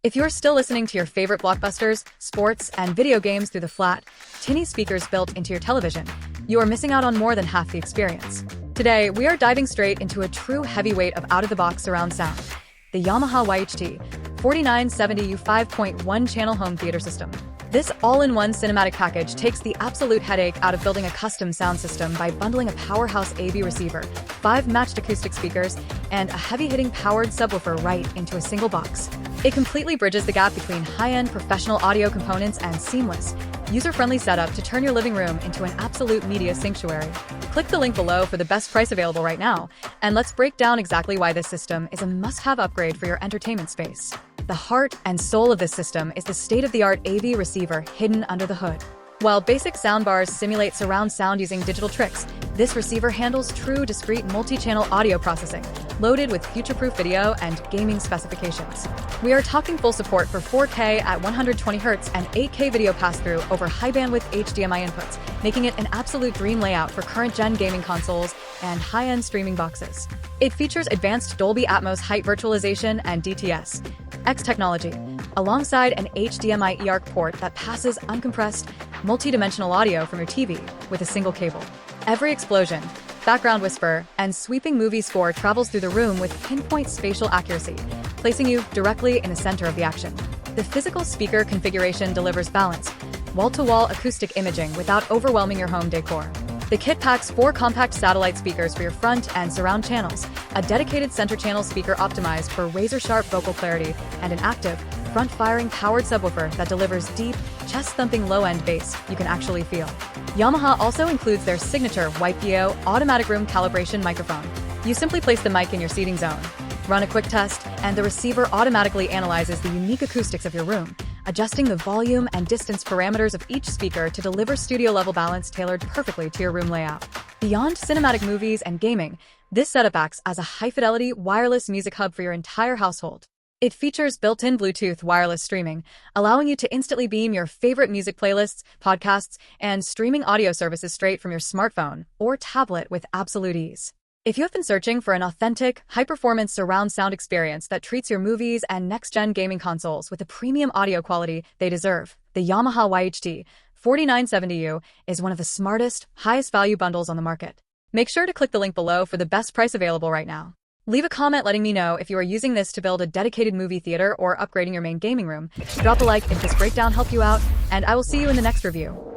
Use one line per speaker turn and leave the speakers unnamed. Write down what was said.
If you're still listening to your favorite blockbusters, sports, and video games through the flat, tinny speakers built into your television, you are missing out on more than half the experience. Today, we are diving straight into a true heavyweight of out-of-the-box surround sound, the Yamaha YHT-4970U 5.1-channel home theater system. This all-in-one cinematic package takes the absolute headache out of building a custom sound system by bundling a powerhouse AV receiver, 5 matched acoustic speakers, and a heavy-hitting powered subwoofer right into a single box. It completely bridges the gap between high-end professional audio components and seamless, user-friendly setup to turn your living room into an absolute media sanctuary. Click the link below for the best price available right now, and let's break down exactly why this system is a must-have upgrade for your entertainment space. The heart and soul of this system is the state-of-the-art AV receiver hidden under the hood. While basic soundbars simulate surround sound using digital tricks, this receiver handles true discrete multi-channel audio processing, loaded with future-proof video and gaming specifications. We are talking full support for 4K at 120Hz and 8K video pass-through over high-bandwidth HDMI inputs, making it an absolute dream layout for current-gen gaming consoles and high-end streaming boxes. It features advanced Dolby Atmos height virtualization and DTS X technology, alongside an HDMI eARC port that passes uncompressed, multi-dimensional audio from your TV with a single cable. Every explosion, background whisper, and sweeping movie score travels through the room with pinpoint spatial accuracy, placing you directly in the center of the action. The physical speaker configuration delivers balance, wall-to-wall acoustic imaging without overwhelming your home decor. The kit packs 4 compact satellite speakers for your front and surround channels, a dedicated center channel speaker optimized for razor-sharp vocal clarity, and an active, front-firing powered subwoofer that delivers deep, chest-thumping low-end bass you can actually feel. Yamaha also includes their signature YPO automatic room calibration microphone. You simply place the mic in your seating zone, run a quick test, and the receiver automatically analyzes the unique acoustics of your room, adjusting the volume and distance parameters of each speaker to deliver studio-level balance tailored perfectly to your room layout. Beyond cinematic movies and gaming, this setup acts as a high-fidelity wireless music hub for your entire household. It features built-in Bluetooth wireless streaming, allowing you to instantly beam your favorite music playlists, podcasts, and streaming audio services straight from your smartphone or tablet with absolute ease. If you have been searching for an authentic, high-performance surround sound experience that treats your movies and next-gen gaming consoles with the premium audio quality they deserve, the Yamaha YHT-4970U is one of the smartest, highest-value bundles on the market. Make sure to click the link below for the best price available right now. Leave a comment letting me know if you are using this to build a dedicated movie theater or upgrading your main gaming room. Drop a like if this breakdown helped you out, and I will see you in the next review.